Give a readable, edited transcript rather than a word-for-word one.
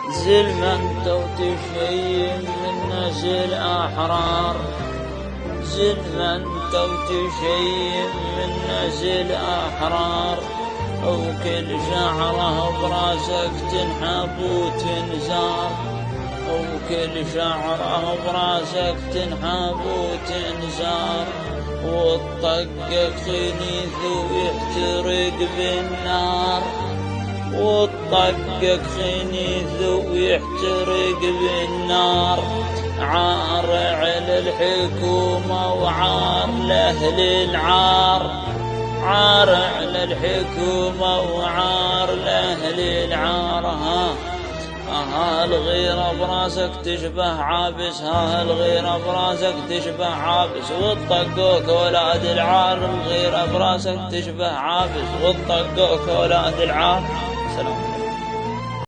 زل ما انت وتشيم من نسل أحرار، زل ما انت وتشيم من نسل أحرار، وكل شعره براسك تنحب وتنزار، وكل شعره براسك تنحب وتنزار، وتطقك خنيث ويحترق بالنار، وتطقك خنيث ويحترق بالنار. عار على الحكومة وعار لأهل العار، عار على الحكومة وعار لأهل العار. ها الغيرة براسك تشبه عابس، ها الغيرة براسك تشبه عابس، وطقوك اولاد العار. الغيرة براسك تشبه عابس، وطقوك اولاد العار. سلام.